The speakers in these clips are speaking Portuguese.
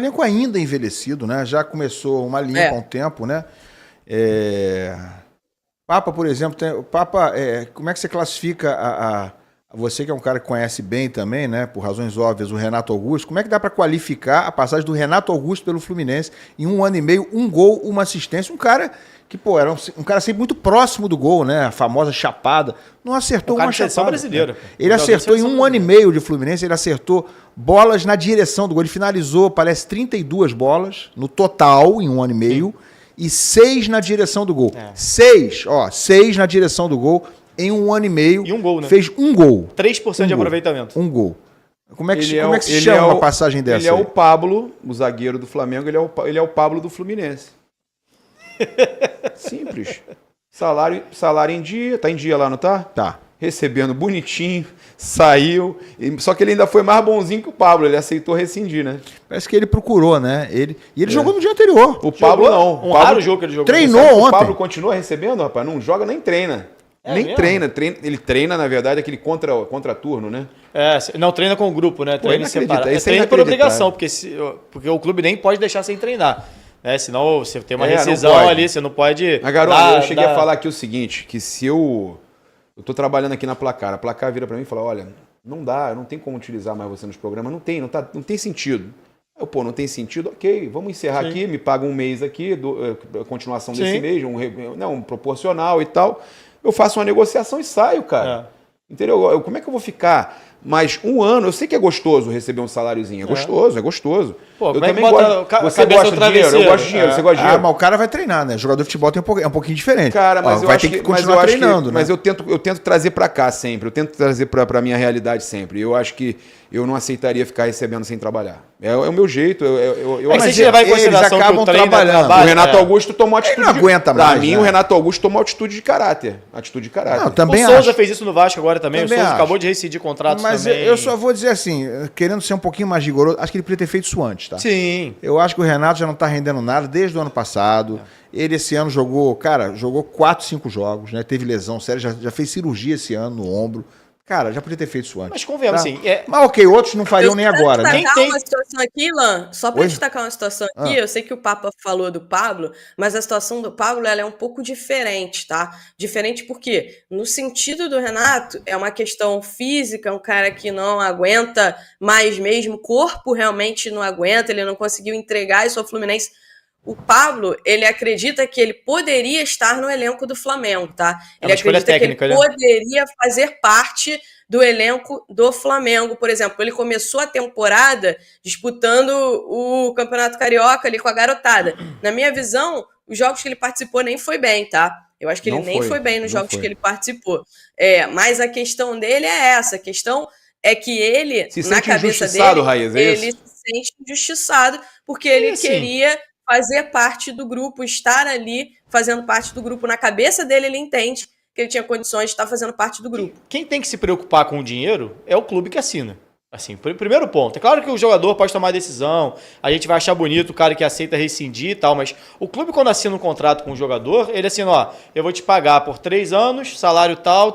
elenco ainda envelhecido, né? Já começou uma limpa há um tempo, né? Papa, por exemplo, como é que você classifica você que é um cara que conhece bem também, né? Por razões óbvias, o Renato Augusto. Como é que dá para qualificar a passagem do Renato Augusto pelo Fluminense em 1 ano e meio, 1 gol, 1 assistência? Um cara que, era um cara sempre muito próximo do gol, né? A famosa chapada. Não acertou uma chapada. Brasileira. Ele acertou em 1 ano e meio de Fluminense, ele acertou bolas na direção do gol. Ele finalizou, parece, 32 bolas no total em 1 ano e meio. E 6 na direção do gol. 6 na direção do gol em 1 ano e meio. E um gol, né? Fez 1 gol. 3% de aproveitamento. 1 gol. Como é que se chama uma passagem dessa? Ele é o Pablo, o zagueiro do Flamengo, ele é o Pablo do Fluminense. Simples. Salário em dia, tá em dia lá, não tá? Tá. Recebendo bonitinho, saiu. Só que ele ainda foi mais bonzinho que o Pablo, ele aceitou rescindir, né? Parece que ele procurou, né? E ele jogou no dia anterior. O Pablo não. Raro jogo que ele jogou. Treinou ontem. O Pablo continua recebendo, rapaz? Não joga nem treina. Treina. Ele treina, na verdade, aquele contra-turno, né? Não treina com o grupo, né? Treina separado. Isso é treina por obrigação, porque o clube nem pode deixar sem treinar. Senão você tem uma rescisão ali, você não pode... Mas, garoto, eu cheguei a falar aqui o seguinte, que se eu tô trabalhando aqui na Placar, a Placar vira pra mim e fala, olha, não dá, não tem como utilizar mais você nos programas, não tem sentido. Não tem sentido, ok, vamos encerrar aqui, me paga um mês aqui, a continuação desse mês, um proporcional e tal. Eu faço uma negociação e saio, cara. Entendeu? Como é que eu vou ficar mais 1 ano? Eu sei que é gostoso receber um saláriozinho. É gostoso. Pô, eu também gosto. Você gosta de dinheiro? Eu gosto de dinheiro. Você gosta de dinheiro? Mas o cara vai treinar, né? Jogador de futebol é um pouquinho diferente. Cara, mas vai ter que continuar treinando, né? Mas eu tento trazer pra cá sempre. Eu tento trazer pra minha realidade sempre. Eu acho que eu não aceitaria ficar recebendo sem trabalhar. É o meu jeito. Mas você levar em consideração eles acabam que o treino trabalhando. O Renato Augusto tomou atitude. Ele não aguenta mais. Pra mim, o Renato Augusto tomou atitude de caráter. Não, também o Souza fez isso no Vasco agora também. O Souza acabou de rescindir contratos também. Mas eu só vou dizer assim, querendo ser um pouquinho mais rigoroso, acho que ele poderia ter feito isso antes, tá? Sim. Eu acho que o Renato já não tá rendendo nada desde o ano passado. Ele esse ano jogou 4, 5 jogos, né? Teve lesão séria, já fez cirurgia esse ano no ombro. Cara, já podia ter feito isso antes. Mas convenhamos, assim... Mas ok, outros não fariam nem agora, né? Uma situação aqui, Lan, só para destacar uma situação aqui, eu sei que o Papa falou do Pablo, mas a situação do Pablo ela é um pouco diferente, tá? Diferente porque, no sentido do Renato, é uma questão física, um cara que não aguenta mais mesmo, o corpo realmente não aguenta, ele não conseguiu entregar isso ao Fluminense. O Pablo, ele acredita que ele poderia estar no elenco do Flamengo, tá? Ele acredita técnica, que ele poderia fazer parte do elenco do Flamengo, por exemplo. Ele começou a temporada disputando o Campeonato Carioca ali com a garotada. Na minha visão, os jogos que ele participou nem foi bem, tá? Eu acho que ele nem foi bem nos jogos que ele participou. Mas a questão dele é essa. A questão é que ele, na cabeça dele, Raiz, ele se sente injustiçado porque ele queria... fazer parte do grupo, estar ali fazendo parte do grupo. Na cabeça dele, ele entende que ele tinha condições de estar fazendo parte do grupo. Quem tem que se preocupar com o dinheiro é o clube que assina. Assim, primeiro ponto. É claro que o jogador pode tomar decisão, a gente vai achar bonito o cara que aceita rescindir e tal, mas o clube, quando assina um contrato com o jogador, ele assina, eu vou te pagar por 3 anos, salário tal,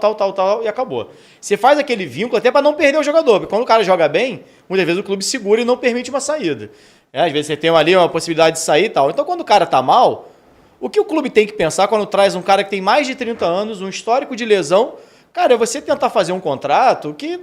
e acabou. Você faz aquele vínculo até para não perder o jogador, porque quando o cara joga bem, muitas vezes o clube segura e não permite uma saída. Às vezes você tem ali uma possibilidade de sair e tal. Então, quando o cara tá mal, o que o clube tem que pensar quando traz um cara que tem mais de 30 anos, um histórico de lesão, cara, é você tentar fazer um contrato que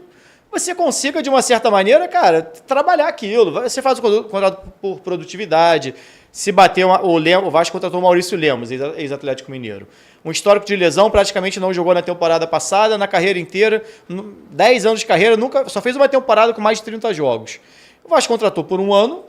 você consiga, de uma certa maneira, cara, trabalhar aquilo. Você faz o contrato por produtividade. Se bater o Vasco contratou o Maurício Lemos, ex-Atlético Mineiro. Um histórico de lesão, praticamente não jogou na temporada passada, na carreira inteira, 10 anos de carreira, só fez uma temporada com mais de 30 jogos. O Vasco contratou por 1 ano,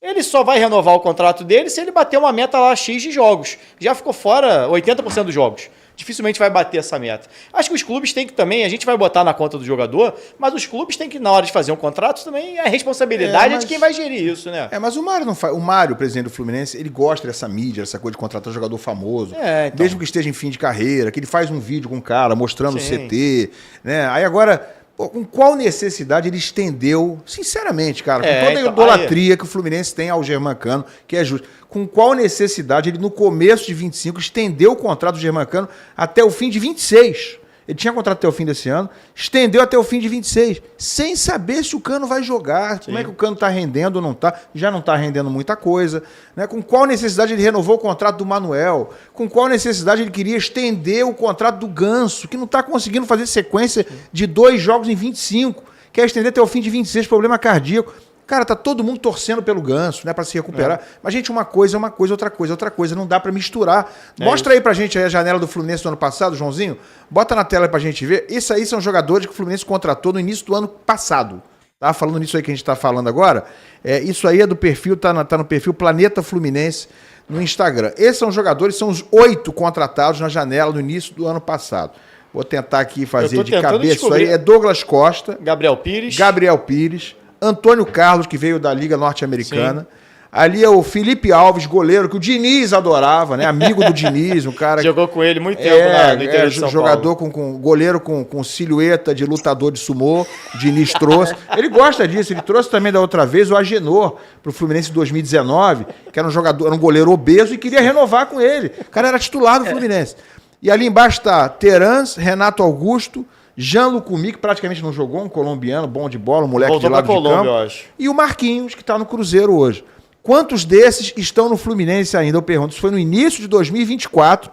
ele só vai renovar o contrato dele se ele bater uma meta lá X de jogos. Já ficou fora 80% dos jogos. Dificilmente vai bater essa meta. Acho que os clubes têm que também, a gente vai botar na conta do jogador, mas os clubes têm que, na hora de fazer um contrato, também a responsabilidade é de quem vai gerir isso, né? Mas o Mário não faz. O Mário, presidente do Fluminense, ele gosta dessa mídia, essa coisa de contratar jogador famoso. Então. Mesmo que esteja em fim de carreira, que ele faz um vídeo com o cara mostrando o CT, né? Aí agora... Com qual necessidade ele estendeu, sinceramente, cara, com toda a idolatria que o Fluminense tem ao Germancano, que é justo, com qual necessidade ele, no começo de 25, estendeu o contrato do Germancano até o fim de 26? Ele tinha contrato até o fim desse ano, estendeu até o fim de 26, sem saber se o Cano vai jogar, como é que o Cano tá rendendo ou não tá, já não tá rendendo muita coisa, né? Com qual necessidade ele renovou o contrato do Manuel, com qual necessidade ele queria estender o contrato do Ganso, que não tá conseguindo fazer sequência de 2 jogos em 25, quer estender até o fim de 26, problema cardíaco. Cara, tá todo mundo torcendo pelo Ganso, né, para se recuperar. Mas, gente, uma coisa é uma coisa, outra coisa é outra coisa. Não dá para misturar. Mostra aí pra gente aí a janela do Fluminense do ano passado, Joãozinho. Bota na tela aí pra gente ver. Isso aí são jogadores que o Fluminense contratou no início do ano passado. Tá falando nisso aí que a gente tá falando agora. Isso aí é do perfil, tá no perfil Planeta Fluminense no Instagram. Esses são jogadores, são os 8 contratados na janela no início do ano passado. Vou tentar aqui fazer de cabeça. Isso aí é Douglas Costa. Gabriel Pires. Antônio Carlos, que veio da Liga Norte-Americana. Ali é o Felipe Alves, goleiro, que o Diniz adorava, né? Amigo do Diniz, um cara... Jogou com ele muito tempo no interior de São jogador Paulo. Goleiro com silhueta de lutador de sumô, o Diniz trouxe. Ele gosta disso, ele trouxe também da outra vez o Agenor pro Fluminense em 2019, que era um goleiro obeso e queria renovar com ele. O cara era titular do Fluminense. E ali embaixo tá Terans, Renato Augusto, Jean Lucumi, que praticamente não jogou, um colombiano bom de bola, um moleque de lado de campo. Eu acho. E o Marquinhos, que está no Cruzeiro hoje. Quantos desses estão no Fluminense ainda? Eu pergunto. Isso foi no início de 2024,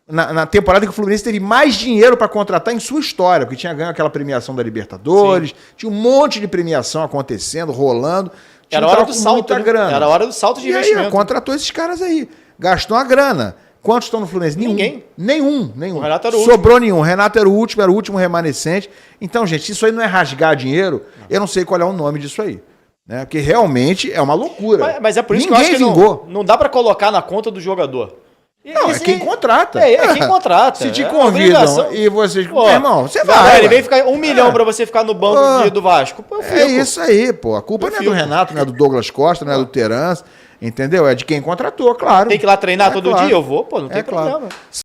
na temporada que o Fluminense teve mais dinheiro para contratar em sua história, porque tinha ganho aquela premiação da Libertadores, tinha um monte de premiação acontecendo, rolando. Era hora do salto, né? Era hora do salto de investimento. E aí, contratou esses caras aí. Gastou uma grana. Quantos estão no Fluminense? Nenhum. O Renato era o último. Sobrou nenhum. Renato era o último remanescente. Então, gente, se isso aí não é rasgar dinheiro, eu não sei qual é o nome disso aí. Né? Porque realmente é uma loucura. Mas é por isso que eu acho que não dá para colocar na conta do jogador. Não, é quem contrata. É quem contrata. Se te convidam e vocês... Meu irmão, você vai. Ele vem ficar 1 milhão pra você ficar no banco do Vasco. Pô, isso aí, pô. A culpa não é do Renato, não é do Douglas Costa, não é do Terans. Entendeu? É de quem contratou, claro. Tem que ir lá treinar todo dia? Eu vou, pô, não tem problema.